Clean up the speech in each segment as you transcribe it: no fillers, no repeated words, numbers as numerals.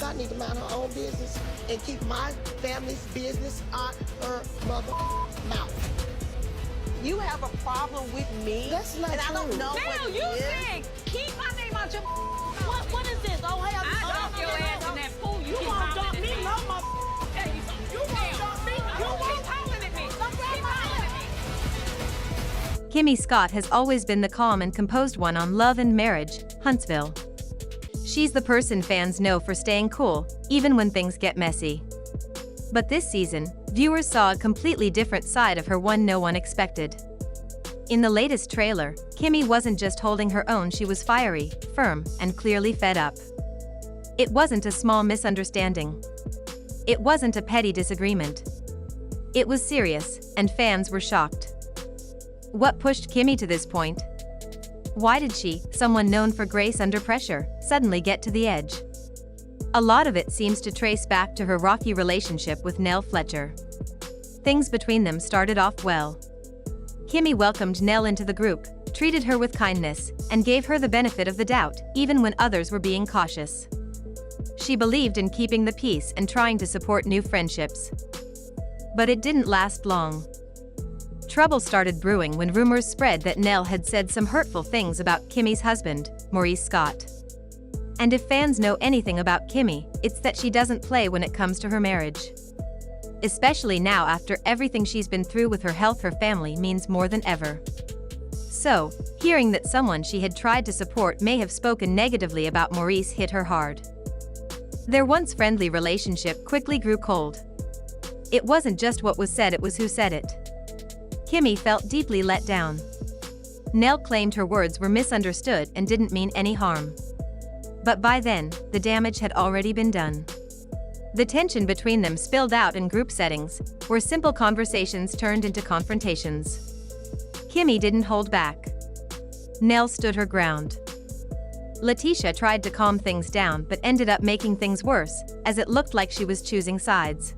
Scott need to mind her own business and keep my family's business out her mother mouth. You have a problem with me? That's not true. I don't know what you said, keep my name out your mouth. What is this? Oh, hey, I dump your ass in that pool. You won't dump me, no, my tell you something. You won't dump me. You won't hollering at me. Stop hollering at me. Kimmi Scott has always been the calm and composed one on Love and Marriage, Huntsville. She's the person fans know for staying cool, even when things get messy. But this season, viewers saw a completely different side of her one no one expected. In the latest trailer, Kimmi wasn't just holding her own, she was fiery, firm, and clearly fed up. It wasn't a small misunderstanding. It wasn't a petty disagreement. It was serious, and fans were shocked. What pushed Kimmi to this point? Why did she, someone known for grace under pressure, suddenly get to the edge? A lot of it seems to trace back to her rocky relationship with Nell Fletcher. Things between them started off well. Kimmi welcomed Nell into the group, treated her with kindness, and gave her the benefit of the doubt, even when others were being cautious. She believed in keeping the peace and trying to support new friendships. But it didn't last long. Trouble started brewing when rumors spread that Nell had said some hurtful things about Kimmi's husband, Maurice Scott. And if fans know anything about Kimmi, it's that she doesn't play when it comes to her marriage. Especially now after everything she's been through with her health, her family means more than ever. So, hearing that someone she had tried to support may have spoken negatively about Maurice hit her hard. Their once friendly relationship quickly grew cold. It wasn't just what was said, it was who said it. Kimmi felt deeply let down. Nell claimed her words were misunderstood and didn't mean any harm. But by then, the damage had already been done. The tension between them spilled out in group settings, where simple conversations turned into confrontations. Kimmi didn't hold back. Nell stood her ground. Letitia tried to calm things down but ended up making things worse, as it looked like she was choosing sides.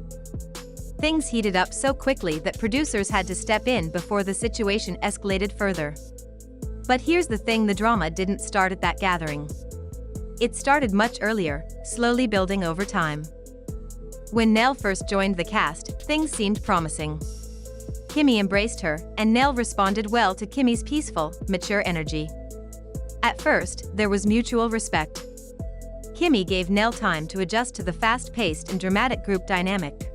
Things heated up so quickly that producers had to step in before the situation escalated further. But here's the thing, the drama didn't start at that gathering. It started much earlier, slowly building over time. When Nell first joined the cast, things seemed promising. Kimmi embraced her, and Nell responded well to Kimmi's peaceful, mature energy. At first, there was mutual respect. Kimmi gave Nell time to adjust to the fast-paced and dramatic group dynamic.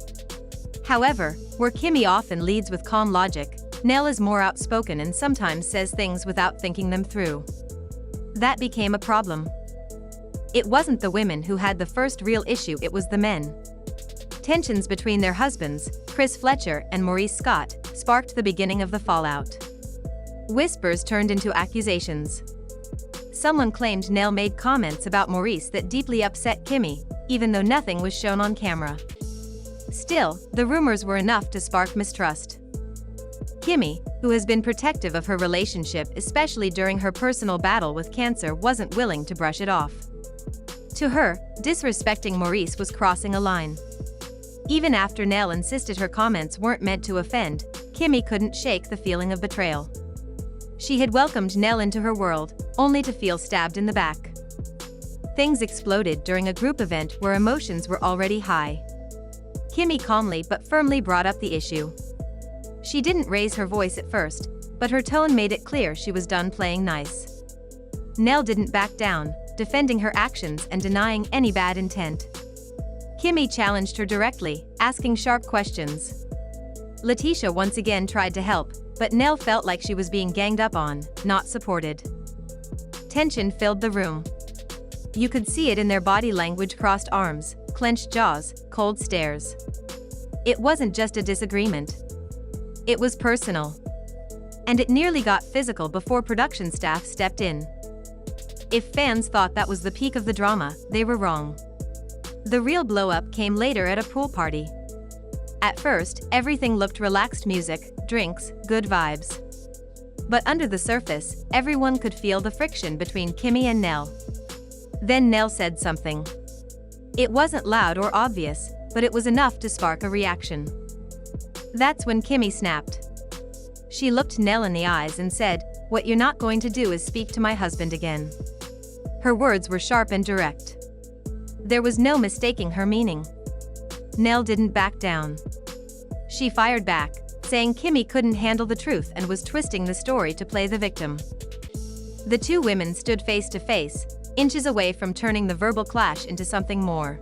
However, where Kimmi often leads with calm logic, Nell is more outspoken and sometimes says things without thinking them through. That became a problem. It wasn't the women who had the first real issue, it was the men. Tensions between their husbands, Chris Fletcher and Maurice Scott, sparked the beginning of the fallout. Whispers turned into accusations. Someone claimed Nell made comments about Maurice that deeply upset Kimmi, even though nothing was shown on camera. Still, the rumors were enough to spark mistrust. Kimmi, who has been protective of her relationship especially during her personal battle with cancer, wasn't willing to brush it off. To her, disrespecting Maurice was crossing a line. Even after Nell insisted her comments weren't meant to offend, Kimmi couldn't shake the feeling of betrayal. She had welcomed Nell into her world, only to feel stabbed in the back. Things exploded during a group event where emotions were already high. Kimmi calmly but firmly brought up the issue. She didn't raise her voice at first, but her tone made it clear she was done playing nice. Nell didn't back down, defending her actions and denying any bad intent. Kimmi challenged her directly, asking sharp questions. Letitia once again tried to help, but Nell felt like she was being ganged up on, not supported. Tension filled the room. You could see it in their body language: crossed arms, clenched jaws, cold stares. It wasn't just a disagreement. It was personal. And it nearly got physical before production staff stepped in. If fans thought that was the peak of the drama, they were wrong. The real blow-up came later at a pool party. At first, everything looked relaxed: music, drinks, good vibes. But under the surface, everyone could feel the friction between Kimmi and Nell. Then Nell said something. It wasn't loud or obvious, but it was enough to spark a reaction. That's when Kimmi snapped. She looked Nell in the eyes and said, "What you're not going to do is speak to my husband again." Her words were sharp and direct. There was no mistaking her meaning. Nell didn't back down. She fired back, saying Kimmi couldn't handle the truth and was twisting the story to play the victim. The two women stood face to face, inches away from turning the verbal clash into something more.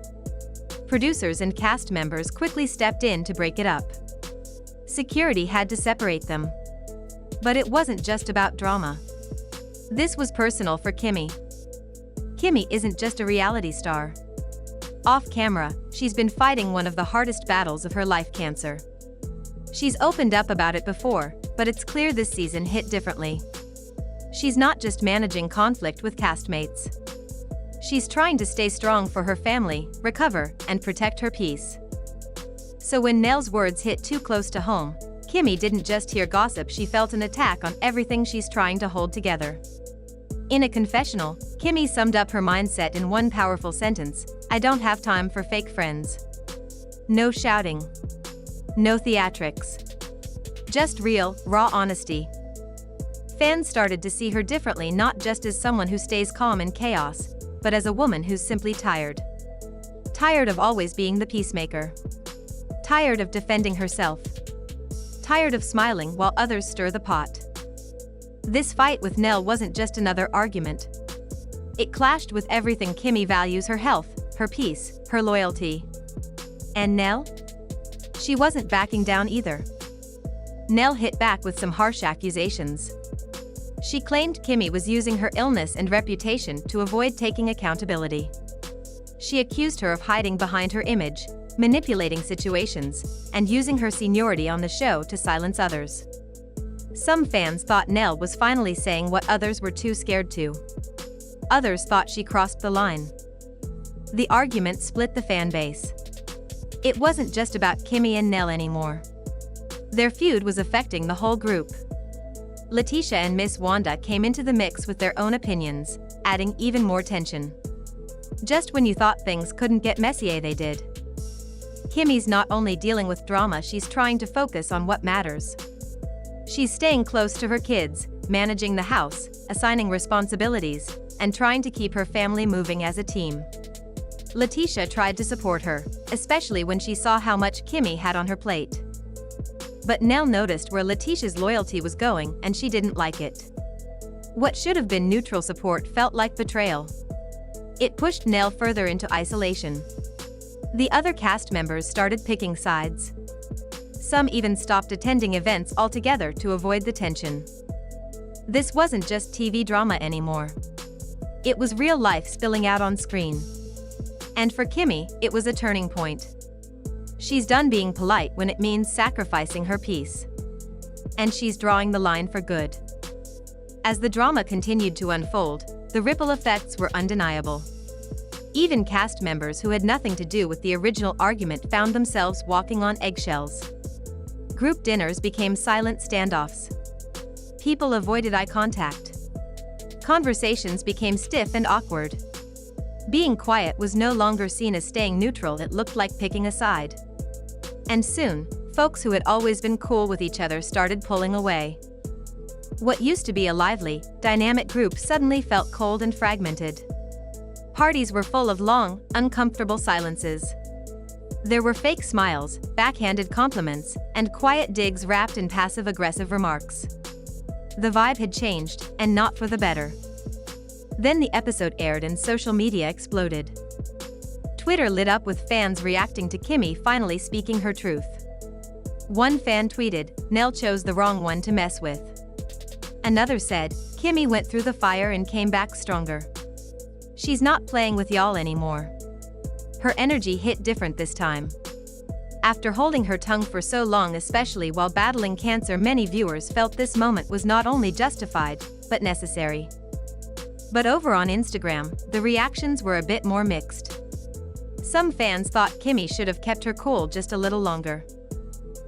Producers and cast members quickly stepped in to break it up. Security had to separate them. But it wasn't just about drama. This was personal for Kimmi. Kimmi isn't just a reality star. Off camera, she's been fighting one of the hardest battles of her life: cancer. She's opened up about it before, but it's clear this season hit differently. She's not just managing conflict with castmates. She's trying to stay strong for her family, recover, and protect her peace. So when Nell's words hit too close to home, Kimmi didn't just hear gossip, she felt an attack on everything she's trying to hold together. In a confessional, Kimmi summed up her mindset in one powerful sentence: "I don't have time for fake friends. No shouting. No theatrics. Just real, raw honesty." Fans started to see her differently, not just as someone who stays calm in chaos, but as a woman who's simply tired. Tired of always being the peacemaker. Tired of defending herself. Tired of smiling while others stir the pot. This fight with Nell wasn't just another argument. It clashed with everything Kimmi values: her health, her peace, her loyalty. And Nell? She wasn't backing down either. Nell hit back with some harsh accusations. She claimed Kimmi was using her illness and reputation to avoid taking accountability. She accused her of hiding behind her image, manipulating situations, and using her seniority on the show to silence others. Some fans thought Nell was finally saying what others were too scared to. Others thought she crossed the line. The argument split the fan base. It wasn't just about Kimmi and Nell anymore. Their feud was affecting the whole group. Letitia and Miss Wanda came into the mix with their own opinions, adding even more tension. Just when you thought things couldn't get messier, they did. Kimmi's not only dealing with drama, she's trying to focus on what matters. She's staying close to her kids, managing the house, assigning responsibilities, and trying to keep her family moving as a team. Letitia tried to support her, especially when she saw how much Kimmi had on her plate. But Nell noticed where Letitia's loyalty was going, and she didn't like it. What should have been neutral support felt like betrayal. It pushed Nell further into isolation. The other cast members started picking sides. Some even stopped attending events altogether to avoid the tension. This wasn't just TV drama anymore. It was real life spilling out on screen. And for Kimmi, it was a turning point. She's done being polite when it means sacrificing her peace. And she's drawing the line for good. As the drama continued to unfold, the ripple effects were undeniable. Even cast members who had nothing to do with the original argument found themselves walking on eggshells. Group dinners became silent standoffs. People avoided eye contact. Conversations became stiff and awkward. Being quiet was no longer seen as staying neutral, it looked like picking a side. And soon, folks who had always been cool with each other started pulling away. What used to be a lively, dynamic group suddenly felt cold and fragmented. Parties were full of long, uncomfortable silences. There were fake smiles, backhanded compliments, and quiet digs wrapped in passive-aggressive remarks. The vibe had changed, and not for the better. Then the episode aired and social media exploded. Twitter lit up with fans reacting to Kimmi finally speaking her truth. One fan tweeted, "Nell chose the wrong one to mess with." Another said, "Kimmi went through the fire and came back stronger. She's not playing with y'all anymore." Her energy hit different this time. After holding her tongue for so long, especially while battling cancer, many viewers felt this moment was not only justified, but necessary. But over on Instagram, the reactions were a bit more mixed. Some fans thought Kimmi should have kept her cool just a little longer.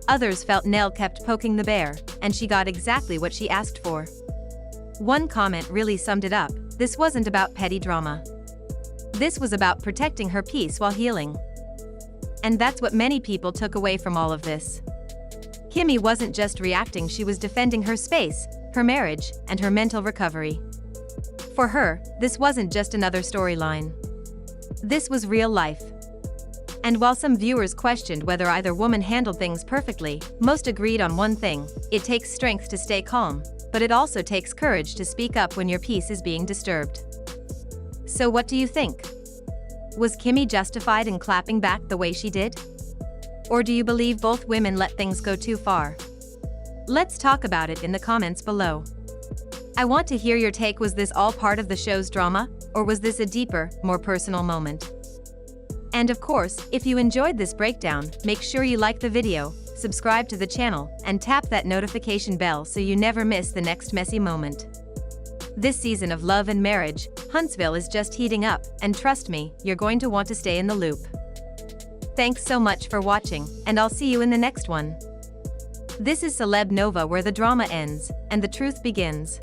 Others felt Nell kept poking the bear, and she got exactly what she asked for. One comment really summed it up: this wasn't about petty drama. This was about protecting her peace while healing. And that's what many people took away from all of this. Kimmi wasn't just reacting, she was defending her space, her marriage, and her mental recovery. For her, this wasn't just another storyline. This was real life. And while some viewers questioned whether either woman handled things perfectly, most agreed on one thing: it takes strength to stay calm, but it also takes courage to speak up when your peace is being disturbed. So what do you think? Was Kimmi justified in clapping back the way she did? Or do you believe both women let things go too far? Let's talk about it in the comments below. I want to hear your take. Was this all part of the show's drama, or was this a deeper, more personal moment? And of course, if you enjoyed this breakdown, make sure you like the video, subscribe to the channel, and tap that notification bell so you never miss the next messy moment. This season of Love and Marriage, Huntsville is just heating up, and trust me, you're going to want to stay in the loop. Thanks so much for watching, and I'll see you in the next one. This is Celeb Nova, where the drama ends, and the truth begins.